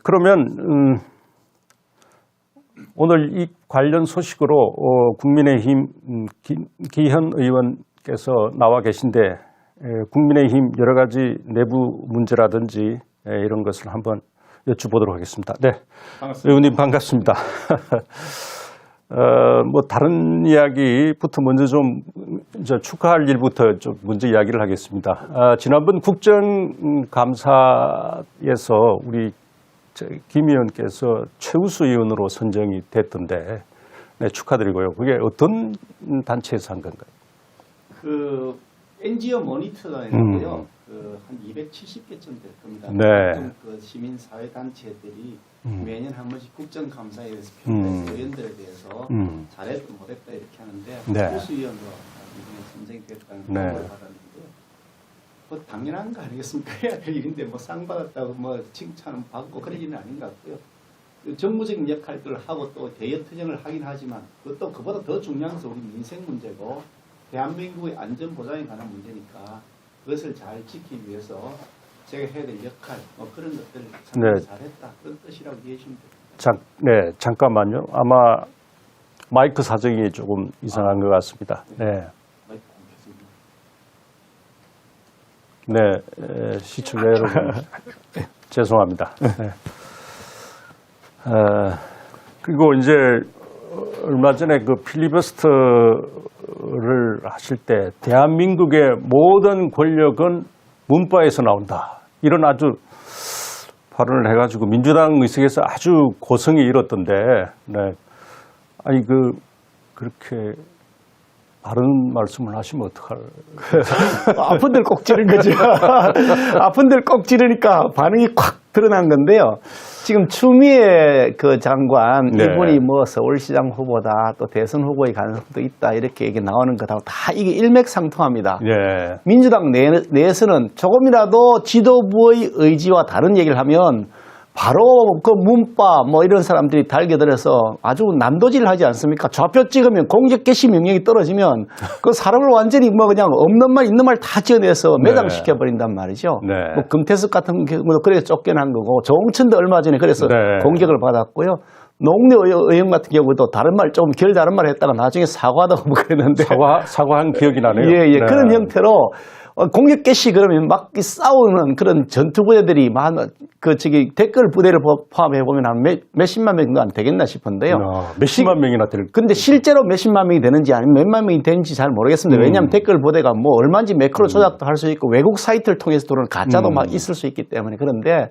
그러면 오늘 이 관련 소식으로 국민의힘 기현 의원께서 나와 계신데 국민의힘 여러 가지 내부 문제라든지 이런 것을 한번 여쭤보도록 하겠습니다. 네, 반갑습니다. 의원님 반갑습니다. 뭐 다른 이야기부터 먼저 좀 이제 축하할 일부터 좀 먼저 이야기를 하겠습니다. 지난번 국정감사에서 우리 김 의원께서 최우수 의원으로 선정이 됐던데 네, 축하드리고요. 그게 어떤 단체에서 한 건가요? 그 NGO 모니터가 있는데요. 한 270개쯤 될 겁니다. 네. 그 시민사회 단체들이 매년 한 번씩 국정감사에 대해서 평가해서 의원들에 대해서 잘했다 못했다 이렇게 하는데 네. 우수위원으로 이번에 선정이 됐다는 네. 걸 받았는데요. 뭐 당연한 거 아니겠습니까? 해야 될 일인데 뭐 상 받았다고 뭐 칭찬은 받고 그런 일은 아닌 것 같고요. 그 정무적인 역할들을 하고 또 대여투쟁을 하긴 하지만 그것도 그보다 더 중요한 것은 우리 민생 문제고 대한민국의 안전 보장에 관한 문제니까 그것을 잘 지키기 위해서 제가 해야 될 역할 뭐 그런 것들을 네. 잘했다 그런 뜻이라고 이해하시면 됩니다. 네, 잠깐만요. 아마 마이크 사정이 조금 이상한 것 같습니다. 네. 마이크 옮겼습니다. 네, 시청자 여러분 죄송합니다. 네. 그리고 이제 얼마 전에 그 필리버스터를 하실 때 대한민국의 모든 권력은 문바에서 나온다. 이런 아주 발언을 해가지고 민주당 의석에서 아주 고성이 일었던데, 네. 아니 그렇게 바른 말씀을 하시면 어떡할? 아픈 데를 꼭 찌른 거죠. 아픈 데를 꼭 찌르니까 반응이 콱 드러난 건데요. 지금 추미애 그 장관 네. 이분이 뭐 서울시장 후보다 또 대선 후보의 가능성도 있다 이렇게 얘기 나오는 것하고 다 이게 일맥상통합니다. 예. 민주당 내에서는 조금이라도 지도부의 의지와 다른 얘기를 하면 바로 그 문바 뭐 이런 사람들이 달겨들어서 아주 난도질을 하지 않습니까? 좌표 찍으면 공적 개시 명령이 떨어지면 그 사람을 완전히 뭐 그냥 없는 말 있는 말 다 지어내서 매장시켜 버린단 말이죠. 네. 뭐 금태섭 같은 경우도 그래서 쫓겨난 거고 조홍천도 얼마 전에 그래서 네. 공격을 받았고요. 노웅래 의원 같은 경우도 다른 말 좀 결 다른 말 했다가 나중에 사과하다고 뭐 그랬는데 사과한 기억이 나네요. 예, 예. 네. 그런 형태로 공격 개시 그러면 막 싸우는 그런 전투 부대들이 댓글 부대를 포함해 보면 한 몇십만 명 정도 안 되겠나 싶은데요. 몇십만 명이나 될. 근데 실제로 몇십만 명이 되는지 아니면 몇만 명이 되는지 잘 모르겠습니다. 왜냐하면 댓글 부대가 뭐 얼마인지 매크로 조작도 할 수 있고 외국 사이트를 통해서 들어오는 가짜도 막 있을 수 있기 때문에 그런데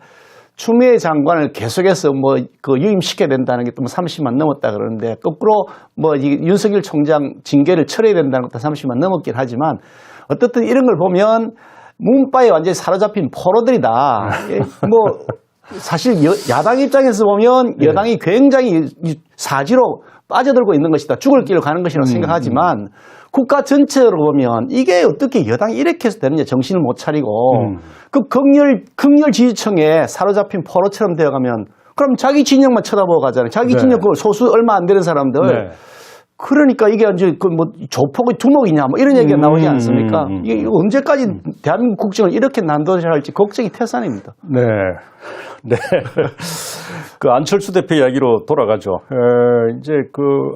추미애 장관을 계속해서 뭐 그 유임시켜야 된다는 게 또 30만 넘었다 그러는데 거꾸로 뭐 윤석열 총장 징계를 처리해야 된다는 것도 30만 넘었긴 하지만 어떻든 이런 걸 보면 문바에 완전히 사로잡힌 포로들이다. 뭐 사실 야당 입장에서 보면 여당이 굉장히 사지로 빠져들고 있는 것이다. 죽을 길로 가는 것이라고 생각하지만 국가 전체로 보면 이게 어떻게 여당이 이렇게 해서 되느냐 정신을 못 차리고 그 극렬 지지층에 사로잡힌 포로처럼 되어가면 그럼 자기 진영만 쳐다보고 가잖아요. 자기 네. 진영 그 소수 얼마 안 되는 사람들. 네. 그러니까 이게 이제 그 뭐 조폭의 두목이냐 뭐 이런 얘기가 나오지 않습니까? 이게 언제까지 대한민국 국정을 이렇게 난도질할지 걱정이 태산입니다. 네. 네. 그 안철수 대표 이야기로 돌아가죠. 이제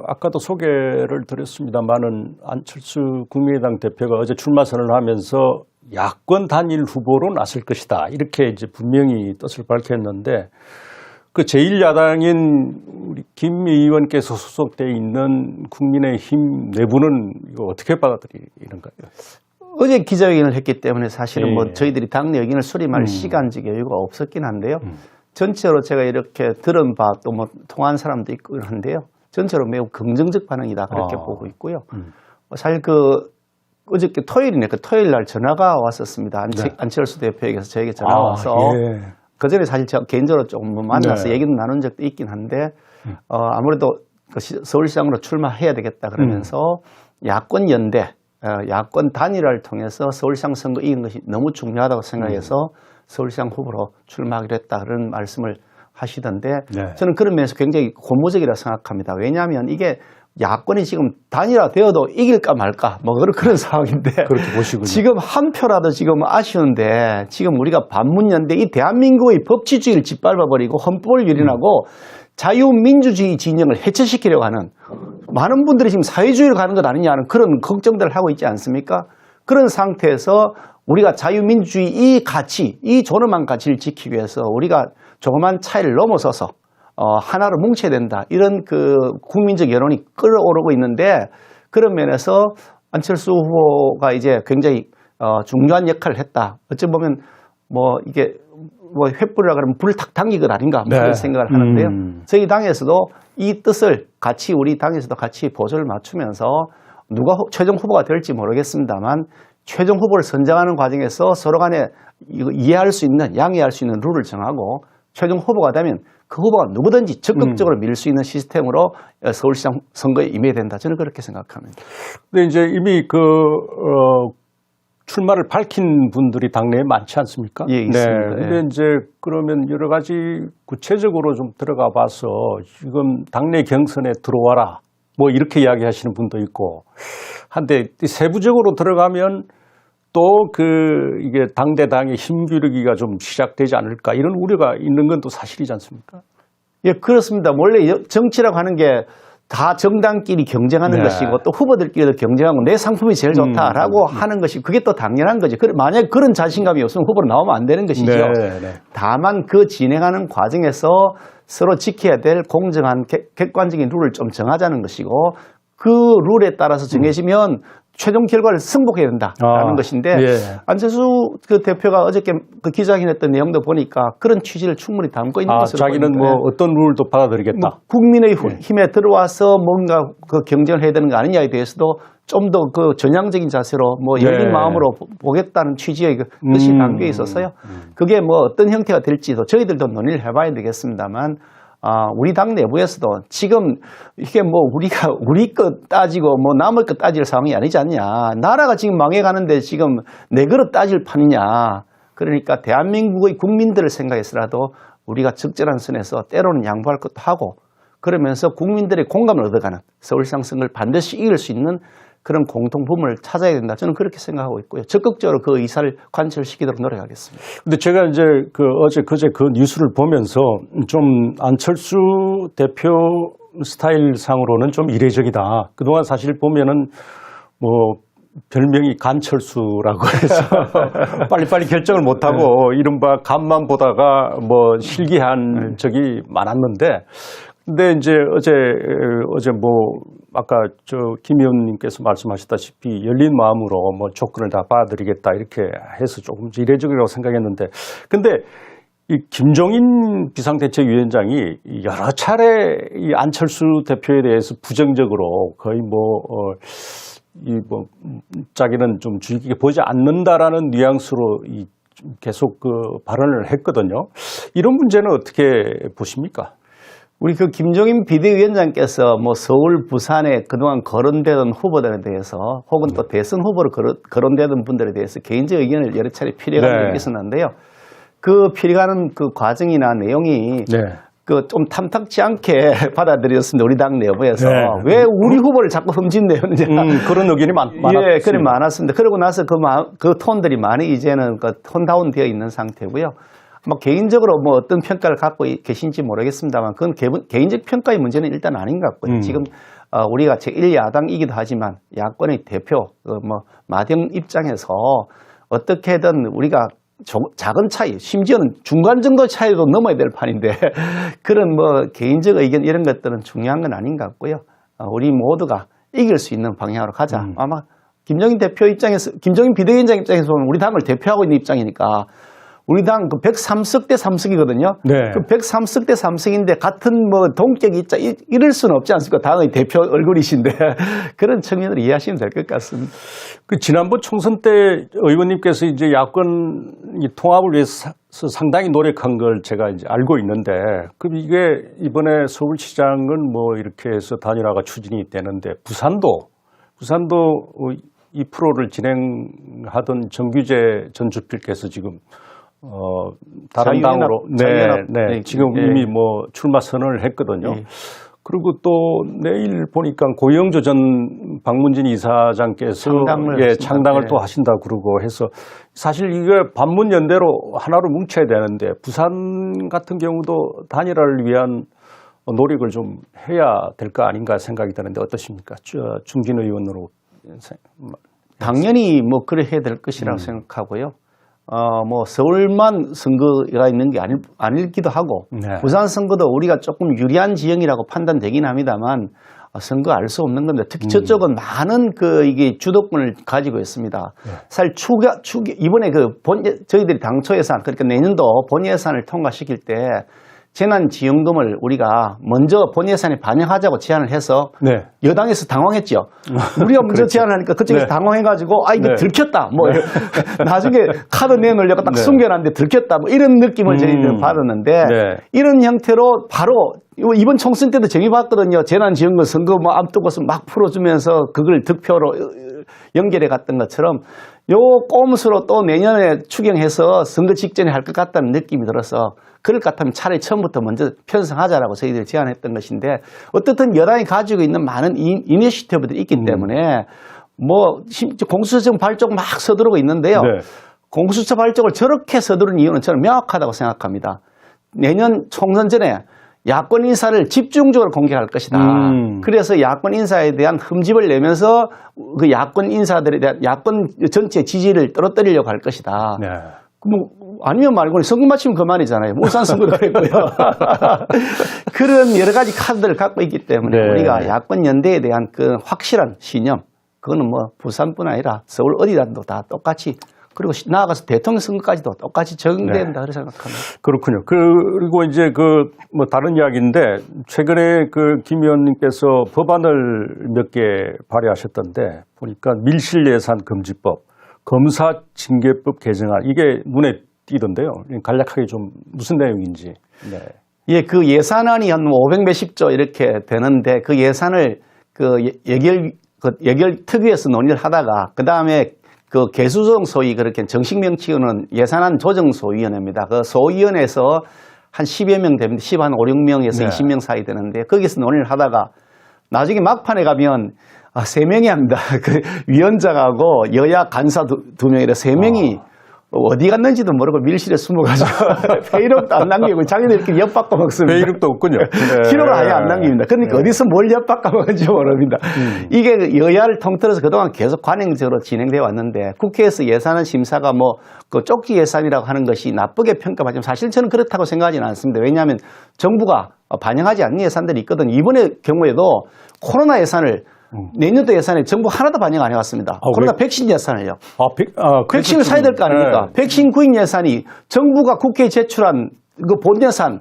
아까도 소개를 드렸습니다만은 안철수 국민의당 대표가 어제 출마 선언을 하면서 야권 단일 후보로 나설 것이다. 이렇게 이제 분명히 뜻을 밝혔는데 그 제1야당인 우리 김 의원께서 소속되어 있는 국민의힘 내부는 이거 어떻게 받아들이는가요? 어제 기자회견을 했기 때문에 사실은 예. 뭐 저희들이 당내 의견을 수렴할 시간적 여유가 없었긴 한데요. 전체로 제가 이렇게 들은 바 또 뭐 통화한 사람도 있고 한데요. 전체로 매우 긍정적 반응이다 그렇게 보고 있고요. 사실 어저께 토요일이네. 그 토요일 날 전화가 왔었습니다. 안철수 대표에게서 저에게 전화가 와서 예. 그 전에 사실 제가 개인적으로 조금 만나서 네. 얘기도 나눈 적도 있긴 한데 아무래도 서울시장으로 출마해야 되겠다 그러면서 야권 연대, 야권 단일화를 통해서 서울시장 선거 이긴 것이 너무 중요하다고 생각해서 서울시장 후보로 출마하기로 했다 그런 말씀을 하시던데 네. 저는 그런 면에서 굉장히 고무적이라고 생각합니다. 왜냐하면 이게 야권이 지금 단일화되어도 이길까 말까 뭐 그런 상황인데 그렇게 보시군요. 지금 한 표라도 지금 아쉬운데 지금 우리가 반문연대 이 대한민국의 법치주의를 짓밟아버리고 헌법을 유린하고 자유민주주의 진영을 해체시키려고 하는 많은 분들이 지금 사회주의로 가는 것 아니냐는 그런 걱정들을 하고 있지 않습니까? 그런 상태에서 우리가 자유민주주의 이 가치, 이 존엄한 가치를 지키기 위해서 우리가 조그만 차이를 넘어서서 하나로 뭉쳐야 된다. 이런 그 국민적 여론이 끌어오르고 있는데 그런 면에서 안철수 후보가 이제 굉장히 중요한 역할을 했다. 어찌 보면 뭐 이게 뭐 횃불이라 그러면 불을 탁 당긴 것 아닌가 뭐 그런 생각을 하는데요. 저희 당에서도 이 뜻을 같이 우리 당에서도 같이 보조를 맞추면서 누가 최종 후보가 될지 모르겠습니다만 최종 후보를 선정하는 과정에서 서로 간에 이해할 수 있는 양해할 수 있는 룰을 정하고 최종 후보가 되면 그 후보가 누구든지 적극적으로 밀 수 있는 시스템으로 서울시장 선거에 임해야 된다. 저는 그렇게 생각합니다. 근데 이제 이미 출마를 밝힌 분들이 당내에 많지 않습니까? 예, 있습니다. 네. 근데 이제 그러면 여러 가지 구체적으로 좀 들어가 봐서 지금 당내 경선에 들어와라. 뭐 이렇게 이야기하시는 분도 있고 한데 세부적으로 들어가면 또 이게 당대당의 힘기르기가 좀 시작되지 않을까 이런 우려가 있는 건 또 사실이지 않습니까? 예, 그렇습니다. 원래 정치라고 하는 게 다 정당끼리 경쟁하는 네. 것이고 또 후보들끼리도 경쟁하고 내 상품이 제일 좋다라고 하는 것이 그게 또 당연한 거죠. 만약 그런 자신감이 없으면 후보로 나오면 안 되는 것이죠. 네. 다만 그 진행하는 과정에서 서로 지켜야 될 공정한 객관적인 룰을 좀 정하자는 것이고 그 룰에 따라서 정해지면 최종 결과를 승복해야 된다라는 것인데 예. 안철수 그 대표가 어저께 그 기자회견했던 내용도 보니까 그런 취지를 충분히 담고 있는 것으로 자기는 보입니다. 뭐 어떤 룰도 받아들이겠다. 뭐 국민의 힘에 들어와서 뭔가 그 경쟁을 해야 되는 거 아니냐에 대해서도 좀 더 그 전향적인 자세로 뭐 열린 네. 마음으로 보겠다는 취지의 그 뜻이 담겨 있었어요. 그게 뭐 어떤 형태가 될지도 저희들도 논의를 해봐야 되겠습니다만 우리 당 내부에서도 지금 이게 뭐 우리가 우리 것 따지고 뭐 남의 것 따질 상황이 아니지 않냐. 나라가 지금 망해가는데 지금 내 그릇 따질 판이냐. 그러니까 대한민국의 국민들을 생각해서라도 우리가 적절한 선에서 때로는 양보할 것도 하고 그러면서 국민들의 공감을 얻어가는 서울시장 선거를 반드시 이길 수 있는 그런 공통분모를 찾아야 된다. 저는 그렇게 생각하고 있고요. 적극적으로 그 의사를 관철시키도록 노력하겠습니다. 근데 제가 이제 그제 그 뉴스를 보면서 좀 안철수 대표 스타일상으로는 좀 이례적이다. 그동안 사실 보면은 뭐 별명이 간철수라고 해서 빨리빨리 결정을 못하고 이른바 간만 보다가 뭐 실기한 적이 많았는데 근데 이제 어제 뭐 아까 김 의원님께서 말씀하셨다시피 열린 마음으로 뭐 조건을 다 받아들이겠다 이렇게 해서 조금 이례적이라고 생각했는데 근데 이 김종인 비상대책위원장이 여러 차례 이 안철수 대표에 대해서 부정적으로 거의 자기는 좀 주의 깊게 보지 않는다라는 뉘앙스로 계속 그 발언을 했거든요. 이런 문제는 어떻게 보십니까? 우리 그 김종인 비대위원장께서 뭐 서울, 부산에 그동안 거론되던 후보들에 대해서 혹은 또 대선 후보로 거론되던 분들에 대해서 개인적 의견을 여러 차례 필요한 적이 있었는데요. 그 필요한 그 과정이나 내용이 그 좀 탐탁지 않게 받아들였습니다. 우리 당 내부에서. 왜 우리 후보를 자꾸 흠집내느냐. 그런 의견이 많았습니다. 예, 그래 많았습니다. 그러고 나서 그 톤들이 많이 이제는 그 톤다운 되어 있는 상태고요. 뭐 개인적으로 뭐 어떤 평가를 갖고 계신지 모르겠습니다만 그건 개인적 평가의 문제는 일단 아닌 것 같고요. 지금 우리가 제1야당이기도 하지만 야권의 대표 뭐 마당 입장에서 어떻게든 우리가 작은 차이, 심지어는 중간 정도 차이도 넘어야 될 판인데 그런 뭐 개인적 의견 이런 것들은 중요한 건 아닌 것 같고요. 우리 모두가 이길 수 있는 방향으로 가자. 아마 김종인 대표 입장에서, 김종인 비대위원장 입장에서는 우리 당을 대표하고 있는 입장이니까 우리 당 그 103석 대 3석이거든요. 그 103석 대 3석인데 같은 뭐 동격이 있자 이럴 수는 없지 않습니까? 당의 대표 얼굴이신데 그런 측면을 이해하시면 될 것 같습니다. 그 지난번 총선 때 의원님께서 이제 야권 통합을 위해서 상당히 노력한 걸 제가 이제 알고 있는데 그럼 이게 이번에 서울시장은 뭐 이렇게 해서 단일화가 추진이 되는데 부산도 2%를 진행하던 정규재 전 주필께서 지금 다른 당으로 지금 이미 뭐 출마 선언을 했거든요. 그리고 또 내일 보니까 고영조 전 박문진 이사장께서 창당을 또 하신다고 그러고 해서 사실 이게 반문연대로 하나로 뭉쳐야 되는데 부산 같은 경우도 단일화를 위한 노력을 좀 해야 될 거 아닌가 생각이 드는데 어떠십니까? 중진 의원으로. 당연히 뭐 그래 해야 될 것이라고 생각하고요. 뭐 서울만 선거가 있는 게 아닐기도 하고 네. 부산 선거도 우리가 조금 유리한 지형이라고 판단되긴 합니다만 선거 알 수 없는 건데 특히 저쪽은 많은 이게 주도권을 가지고 있습니다. 네. 사실 이번에 저희들이 당초 예산 그러니까 내년도 본 예산을 통과시킬 때 재난지원금을 우리가 먼저 본 예산에 반영하자고 제안을 해서 네. 여당에서 당황했죠. 우리가 먼저 제안을 하니까 그쪽에서 네. 당황해가지고 이거 네. 들켰다. 뭐 나중에 카드 내놓으려고 딱 네. 숨겨놨는데 들켰다. 뭐 이런 느낌을 저희들은 받았는데 네. 이런 형태로 바로 이번 총선 때도 정해봤거든요. 재난지원금 선거 뭐 앞두고서 막 풀어주면서 그걸 득표로 연결해 갔던 것처럼 요 꼼수로 또 내년에 추경해서 선거 직전에 할 것 같다는 느낌이 들어서 그럴 것 같으면 차라리 처음부터 먼저 편성하자라고 저희들이 제안했던 것인데 어떻든 여당이 가지고 있는 많은 이니시티브들이 있기 때문에 뭐 공수처 발족 막 서두르고 있는데요. 네. 공수처 발족을 저렇게 서두른 이유는 저는 명확하다고 생각합니다. 내년 총선 전에 야권 인사를 집중적으로 공개할 것이다. 그래서 야권 인사에 대한 흠집을 내면서 그 야권 인사들에 대한 야권 전체 지지를 떨어뜨리려고 할 것이다. 네. 뭐 아니면 말고는 선거 마치면 그만이잖아요. 울산 선거도 그랬고요. 그런 여러 가지 카드를 갖고 있기 때문에 네. 우리가 야권 연대에 대한 그 확실한 신념, 그거는 뭐 부산뿐 아니라 서울 어디라도 다 똑같이 그리고 나아가서 대통령 선거까지도 똑같이 적용된다 그렇게 생각합니다. 그렇군요. 그리고 이제 뭐 다른 이야기인데 최근에 김 의원님께서 법안을 몇 개 발의하셨던데 보니까 밀실예산 금지법, 검사징계법 개정안 이게 눈에 띄던데요. 간략하게 좀 무슨 내용인지. 네. 예, 그 예산안이 한 500 몇십 조 이렇게 되는데 그 예산을 예결 특위에서 논의를 하다가 그 다음에 개수정 소위 그렇게 정식 명칭은 예산안 조정소위원회입니다. 그 소위원회에서 한 10여 명 됩니다. 10한 5, 6명에서 네. 20명 사이 되는데 거기서 논의를 하다가 나중에 막판에 가면 3명이 합니다. 그 위원장하고 여야 간사 두 명이라 3명이 어디 갔는지도 모르고 밀실에 숨어가지고 회의록도 안 남기고 자기들끼리 엿바꿔 먹습니다. 회의록도 없군요. 네. 기록을 아예 안 남깁니다. 그러니까 어디서 뭘 엿바꿔 먹은지 모릅니다. 이게 여야를 통틀어서 그동안 계속 관행적으로 진행되어 왔는데 국회에서 예산안 심사가 그 쪽지 예산이라고 하는 것이 나쁘게 평가받지만 사실 저는 그렇다고 생각하지는 않습니다. 왜냐하면 정부가 반영하지 않는 예산들이 있거든요. 이번에 경우에도 코로나 예산을 내년도 예산에 정부 하나도 반영 안 해왔습니다. 코로나 백신 예산을요. 백신을 사야 될 거 아닙니까? 네. 백신 구입 예산이 정부가 국회에 제출한 그 본 예산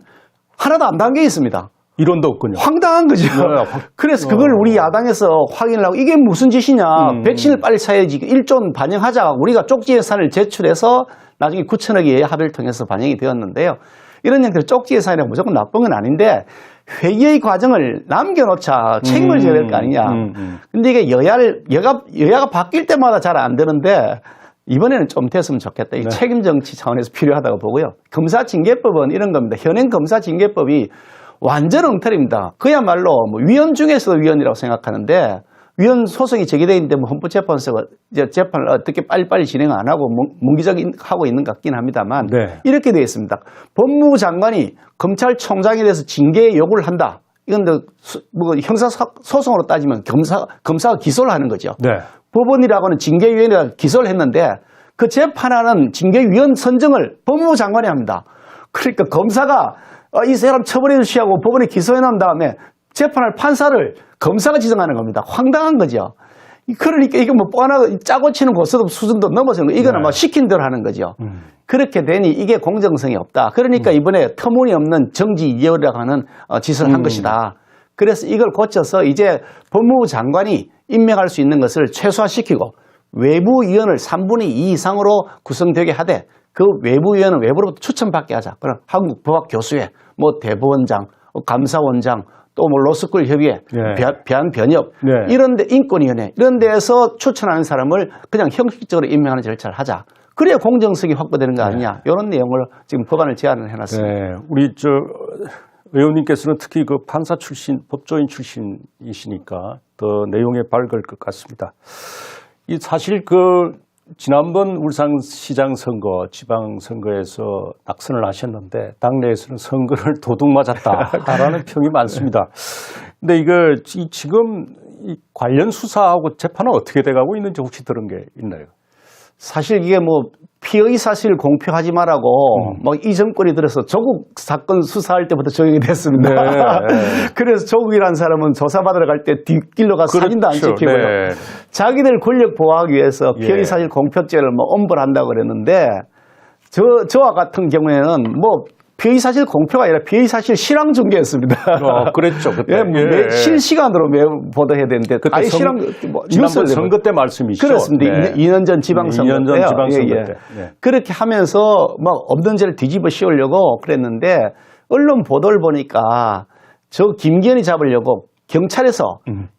하나도 안 담겨 있습니다. 이론도 없군요. 황당한 거죠. 네. 그래서 그걸 우리 야당에서 확인을 하고 이게 무슨 짓이냐. 백신을 빨리 사야지. 1조 원 반영하자. 우리가 쪽지 예산을 제출해서 나중에 9천억의 합의를 통해서 반영이 되었는데요. 이런 형태로 쪽지 예산이라고 무조건 나쁜 건 아닌데 회의의 과정을 남겨놓자 책임을 져야 될 거 아니냐. 근데 이게 여야가 바뀔 때마다 잘 안 되는데 이번에는 좀 됐으면 좋겠다. 이 책임 정치 차원에서 필요하다고 보고요. 검사징계법은 이런 겁니다. 현행 검사징계법이 완전 엉터리입니다. 그야말로 위원 중에서도 위원이라고 생각하는데 위원 소송이 제기되어 있는데 헌법재판소가 재판을 어떻게 빨리빨리 진행 안 하고 문기적하고 있는 것 같긴 합니다만 네. 이렇게 되어 있습니다. 법무부 장관이 검찰총장에 대해서 징계 요구를 한다. 이건 형사소송으로 따지면 검사가 기소를 하는 거죠. 네. 법원이라고는 징계위원회가 기소를 했는데 그 재판하는 징계위원 선정을 법무부 장관이 합니다. 그러니까 검사가 이 사람 처벌해 주시라고 법원에 기소해 놓은 다음에 재판할 판사를 검사가 지정하는 겁니다. 황당한 거죠. 그러니까 이게 뻔하고 짜고 치는 고스톱 수준도 넘어서는 거예요. 이거는 네. 시킨 대로 하는 거죠. 그렇게 되니 이게 공정성이 없다. 그러니까 이번에 터무니없는 정지 이해라고 하는 짓을 한 것이다. 그래서 이걸 고쳐서 이제 법무부 장관이 임명할 수 있는 것을 최소화시키고 외부위원을 3분의 2 이상으로 구성되게 하되 그 외부위원은 외부로부터 추천받게 하자. 그럼 한국법학교수회, 대법원장, 감사원장, 또 로스쿨 협의회, 네. 변협, 네. 이런데 인권위원회, 이런 데에서 추천하는 사람을 그냥 형식적으로 임명하는 절차를 하자. 그래야 공정성이 확보되는 거 아니냐. 이런 내용을 지금 법안을 제안을 해놨습니다. 네. 우리 의원님께서는 특히 그 판사 출신, 법조인 출신이시니까 더 내용에 밝을 것 같습니다. 이 사실 그 지난번 울산시장 선거, 지방선거에서 낙선을 하셨는데 당내에서는 선거를 도둑 맞았다라는 평이 많습니다. 근데 이거 지금 이 관련 수사하고 재판은 어떻게 돼가고 있는지 혹시 들은 게 있나요? 사실 이게 뭐 피의 사실 공표하지 말라고 뭐 이 정권이 들어서 조국 사건 수사할 때부터 적용이 됐습니다. 네. 그래서 조국이라는 사람은 조사받으러 갈 때 뒷길로 가서 사진도 안 그렇죠. 찍히고요. 네. 자기들 권력 보호하기 위해서 예. 피의 사실 공표죄를 뭐 엄벌한다고 그랬는데 저와 같은 경우에는 뭐 피의 사실 공표가 아니라 피의 사실 실황 중계였습니다. 그랬죠. 그때. 예, 뭐 예. 실시간으로 매우 보도해야 되는데 그때 아예 실황 지난번 뉴스를 선거 때 말씀이시죠? 그렇습니다. 네. 2년 전 지방선거 2년 전 때요. 지방선거 예, 예. 때. 네. 그렇게 하면서 막 없는 죄를 뒤집어 씌우려고 그랬는데 언론 보도를 보니까 저 김기현이 잡으려고 경찰에서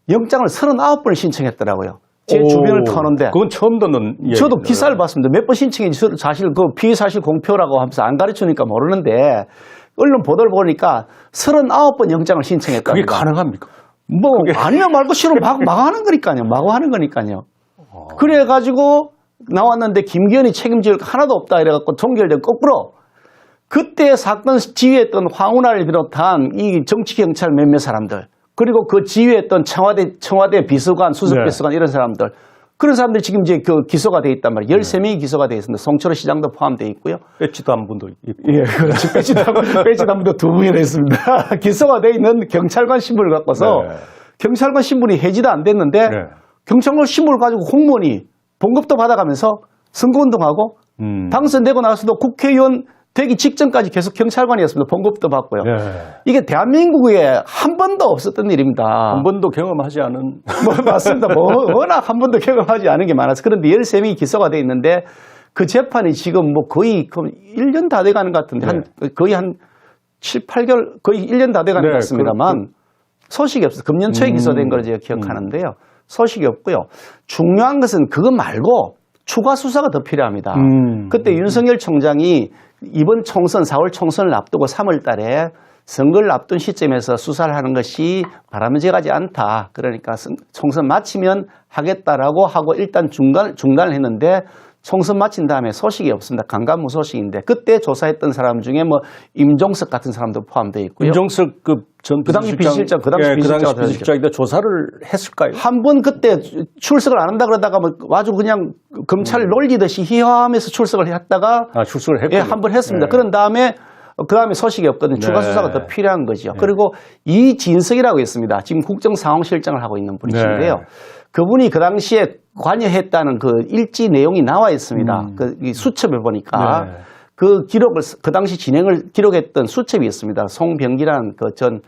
영장을 39번을 신청했더라고요. 제 오, 주변을 터는데 그건 처음 듣는 얘기입니다. 저도 기사를 봤습니다. 몇 번 신청했는지 사실 그 피의 사실 공표라고 하면서 안 가르치니까 모르는데 언론 보도를 보니까 39번 영장을 신청했다. 그게 가능합니까? 뭐 아니면 말고 싫으면 막 하는 거니까요. 마구 하는 거니까요. 아. 그래가지고 나왔는데 김기현이 책임질 거 하나도 없다 이래갖고 종결된 거꾸로 그때 사건 지휘했던 황운하를 비롯한 이 정치경찰 몇몇 사람들 그리고 그 지휘했던 청와대 비서관, 수석비서관 이런 사람들 그런 사람들이 지금 이제 그 기소가 돼 있단 말이에요. 13명이 기소가 돼 있습니다. 송철호 시장도 포함되어 있고요. 배지도 한 분도 있고. 예, 그렇죠. 배지 담보도 2분이나 있습니다. 기소가 돼 있는 경찰관 신분을 갖고서 네. 경찰관 신분이 해지도 안 됐는데 네. 경찰관 신분을 가지고 공무원이 봉급도 받아가면서 선거운동하고 당선되고 나서도 국회의원 되기 직전까지 계속 경찰관이었습니다. 봉급도 받고요. 네. 이게 대한민국에 한 번도 없었던 일입니다. 한 번도 경험하지 않은. 뭐 맞습니다. 뭐 워낙 한 번도 경험하지 않은 게 많아서 그런데 13명이 기소가 돼 있는데 그 재판이 지금 뭐 거의 1년 다 돼가는 것 같은데 거의 한 7, 8개월 거의 1년 다 돼가는 것 같습니다만 소식이 없어요. 금년 초에 기소된 걸 제가 기억하는데요. 소식이 없고요. 중요한 것은 그거 말고 추가 수사가 더 필요합니다. 그때 윤석열 총장이 이번 총선 4월 총선을 앞두고 3월 달에 선거를 앞둔 시점에서 수사를 하는 것이 바람직하지 않다. 그러니까 총선 마치면 하겠다라고 하고 일단 중단을 했는데 총선 마친 다음에 소식이 없습니다. 강간무소식인데 그때 조사했던 사람 중에 뭐 임종석 같은 사람도 포함되어 있고요. 임종석 그 당시 비서실장, 그 당시 비서실장인데 조사를 했을까요? 한 번 그때 출석을 안 한다 그러다가 뭐 아주 그냥 검찰을 놀리듯이 희화하면서 출석을 했다가 출석을 했고 예, 한 번 했습니다. 네. 그런 다음에 소식이 없거든요. 추가 수사가 더 필요한 거죠. 그리고 이진석이라고 있습니다. 지금 국정상황실장을 하고 있는 분이신데요. 그분이 그 당시에 관여했다는 그 일지 내용이 나와 있습니다. 그 수첩에 보니까 그 기록을 그 당시 진행을 기록했던 수첩이 있습니다. 송병기란 그 전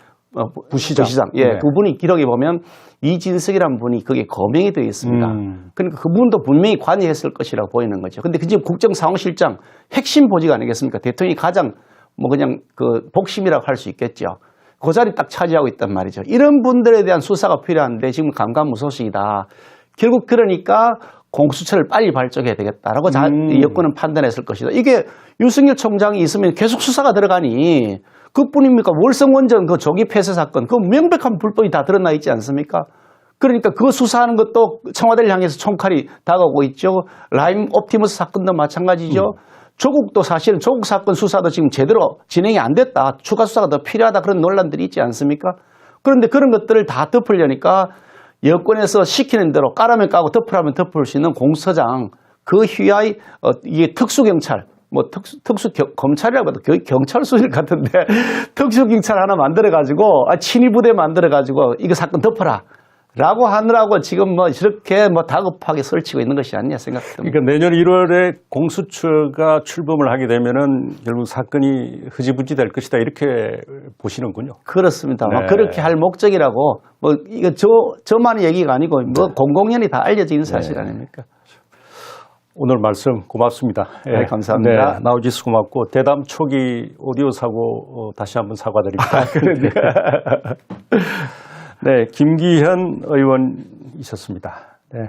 부시장. 예, 네. 그분이 기록에 보면 이진석이라는 분이 거기에 거명이 되어 있습니다. 그러니까 그분도 분명히 관여했을 것이라고 보이는 거죠. 근데 그 지금 국정상황실장 핵심 보직 아니겠습니까? 대통령이 가장 뭐 그냥 그 복심이라고 할 수 있겠죠. 그 자리 딱 차지하고 있단 말이죠. 이런 분들에 대한 수사가 필요한데 지금 강간무소식이다. 결국 그러니까 공수처를 빨리 발족해야 되겠다라고 여권은 판단했을 것이다. 이게 윤석열 총장이 있으면 계속 수사가 들어가니 그뿐입니까? 월성원전 그 조기 폐쇄 사건 그 명백한 불법이 다 드러나 있지 않습니까? 그러니까 그거 수사하는 것도 청와대를 향해서 총칼이 다가오고 있죠. 라임 옵티머스 사건도 마찬가지죠. 조국도 사실은 조국 사건 수사도 지금 제대로 진행이 안 됐다. 추가 수사가 더 필요하다. 그런 논란들이 있지 않습니까? 그런데 그런 것들을 다 덮으려니까 여권에서 시키는 대로 까라면 까고 덮으라면 덮을 수 있는 공수처장 그 휘하의 이게 특수경찰 뭐 검찰이라고 해도 거의 경찰 수준 같은데 특수경찰 하나 만들어가지고 친위부대 만들어가지고 이거 사건 덮어라. 라고 하느라고 지금 뭐 이렇게 뭐 다급하게 설치고 있는 것이 아니냐 생각합니다. 그러니까 내년 1월에 공수처가 출범을 하게 되면은 결국 사건이 흐지부지 될 것이다 이렇게 보시는군요. 그렇습니다. 네. 뭐 그렇게 할 목적이라고 뭐 이거 저만의 얘기가 아니고 뭐 공공연히 다 알려진 사실 아닙니까? 오늘 말씀 고맙습니다. 네, 감사합니다. 네, 나오지수 고맙고 대담 초기 오디오 사고 다시 한번 사과드립니다. 그러니까. 네, 김기현 의원이셨습니다. 네.